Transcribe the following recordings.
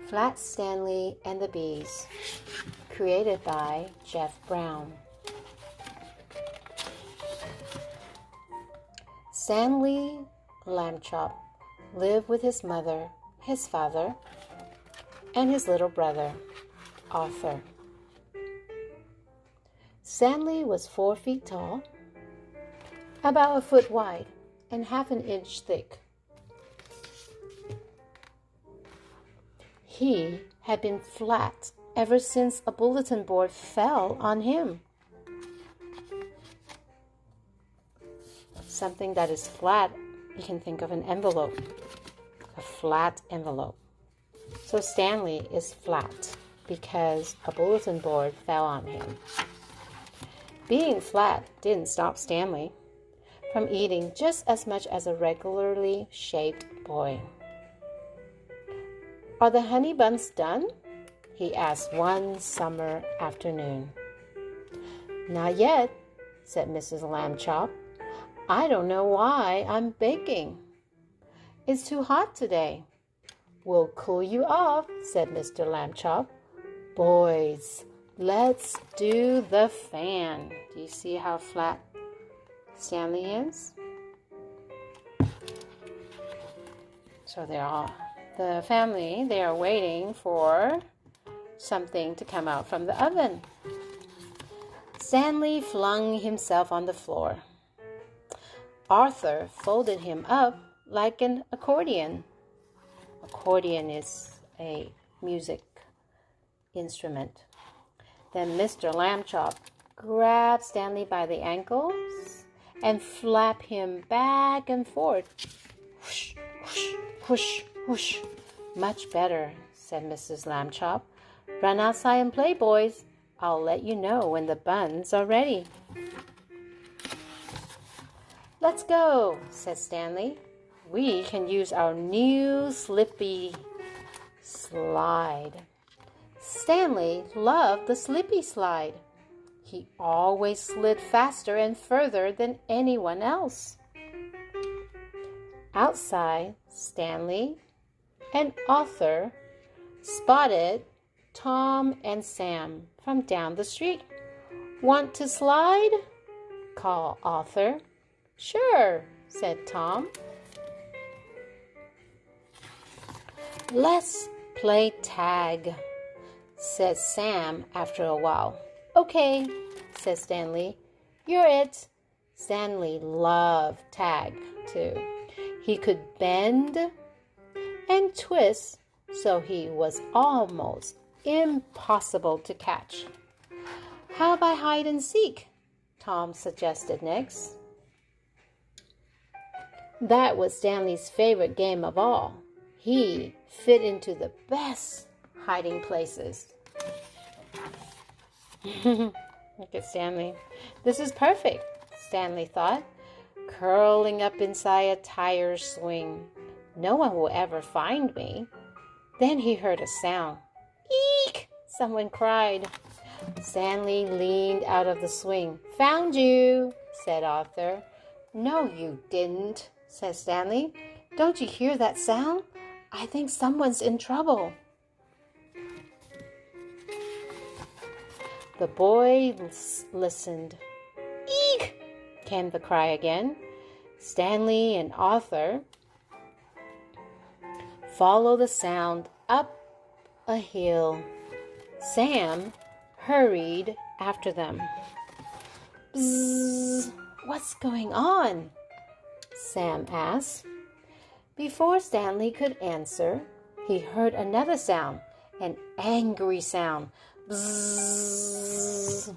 Flat Stanley and the Bees, created by Jeff Brown. Stanley Lambchop lived with his mother, his father, and his little brother, Arthur. Stanley was 4 feet tall, about a foot wide, and half an inch thick. He had been flat ever since a bulletin board fell on him. Something that is flat, you can think of an envelope, a flat envelope. So Stanley is flat because a bulletin board fell on him. Being flat didn't stop Stanley from eating just as much as a regularly shaped boy. "Are the honey buns done?" he asked one summer afternoon. "Not yet," said Mrs. Lambchop. "I don't know why I'm baking. It's too hot today." "We'll cool you off," said Mr. Lambchop. "Boys, let's do the fan." Do you see how flat Stanley is? So the family, they are waiting for something to come out from the oven. Stanley flung himself on the floor. Arthur folded him up like an accordion. Accordion is a music instrument. Then Mr. Lambchop grabbed Stanley by the ankles and flapped him back and forth. "Whoosh, whoosh, whoosh, whoosh." "Much better," said Mrs. Lambchop. "Run outside and play, boys. I'll let you know when the buns are ready." "Let's go," said Stanley. "We can use our new slippy slide." Stanley loved the slippy slide. He always slid faster and further than anyone else. Outside, Stanley and Arthur spotted Tom and Sam from down the street. "Want to slide?" called Arthur. "Sure," said Tom. "Let's play tag," said Sam after a while. "Okay," said Stanley. "You're it." Stanley loved tag, too. He could bend and twist, so he was almost impossible to catch. "How about hide and seek?" Tom suggested next. That was Stanley's favorite game of all. He fit into the best hiding places. Look at Stanley. "This is perfect," Stanley thought, curling up inside a tire swing. "No one will ever find me." Then he heard a sound. "Eek!" someone cried. Stanley leaned out of the swing. "Found you," said Arthur. "No, you didn't," said Stanley. "Don't you hear that sound? I think someone's in trouble." The boys listened. "Eek!" came the cry again. Stanley and Arthur followed the sound up a hill. Sam hurried after them. "Bzzz, what's going on?" Sam asked. Before Stanley could answer, he heard another sound, an angry sound. Bzzz.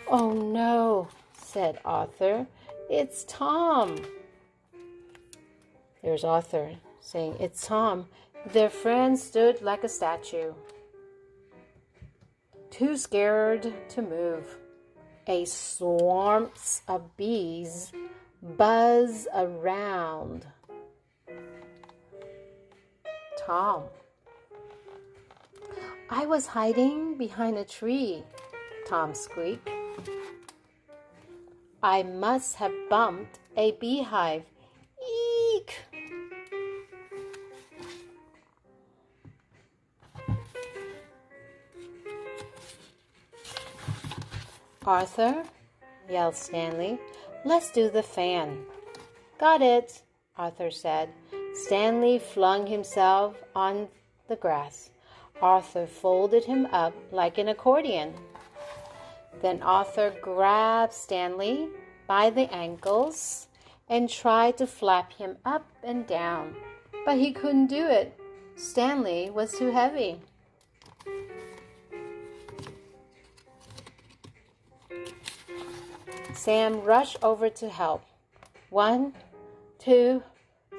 "Oh no," said Arthur. "It's Tom." There's Arthur saying, "It's Tom." Their friend stood like a statue, too scared to move. A swarm of bees buzz around Tom. "I was hiding behind a tree," Tom squeaked. "I must have bumped a beehive. Eek!" Arthur, yelled Stanley, let's do the fan. Got it, Arthur said. Stanley flung himself on the grass. Arthur folded him up like an accordion. Then Arthur grabbed Stanley by the ankles and tried to flap him up and down, but he couldn't do it. Stanley was too heavy. Sam rushed over to help. 1, 2,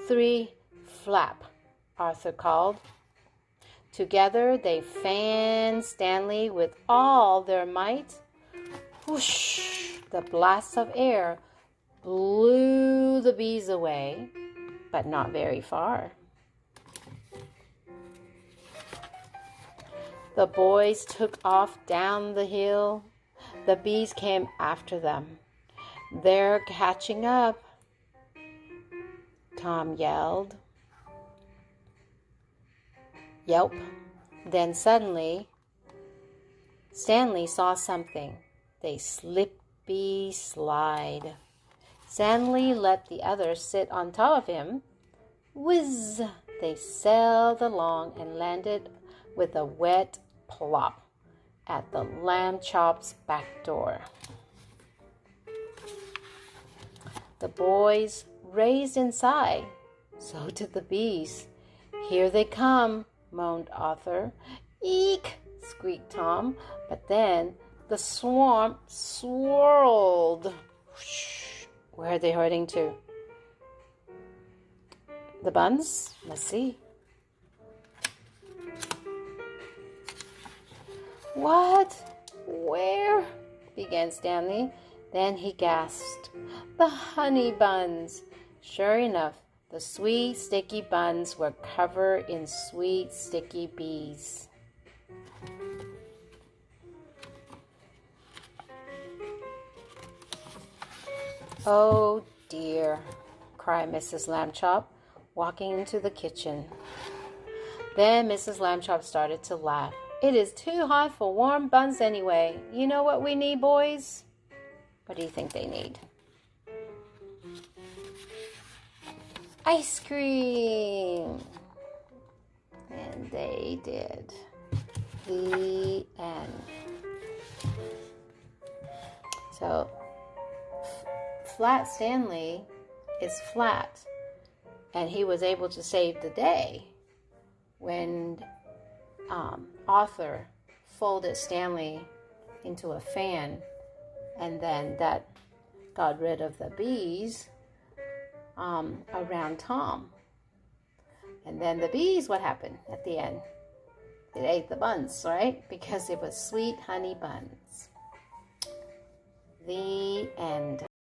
3, flap, Arthur called. Together they fanned Stanley with all their might. Whoosh! The blast of air blew the bees away, but not very far. The boys took off down the hill. The bees came after them. They're catching up, Tom yelled. Yelp. Then suddenly, Stanley saw something. They slippy slide. Stanley let the others sit on top of him. Whiz! They sailed along and landed with a wet plop at the lamb chop's back door. The boys raced inside. So did the bees. Here they come, moaned Arthur. Eek, squeaked Tom. But then the swarm swirled. Where are they hurting to? The buns? Let's see. What? Where? Began Stanley. Then he gasped. The honey buns. Sure enough, the sweet, sticky buns were covered in sweet, sticky bees. Oh dear, cried Mrs. Lambchop, walking into the kitchen. Then Mrs. Lambchop started to laugh. It is too hot for warm buns anyway. You know what we need, boys? What do you think they need? Ice cream. And they did. The end. So, Flat Stanley is flat, and he was able to save the day when Arthur folded Stanley into a fan, and then that got rid of the bees around Tom. And then the bees, what happened at the end? It ate the buns, right? Because it was sweet honey buns. The end.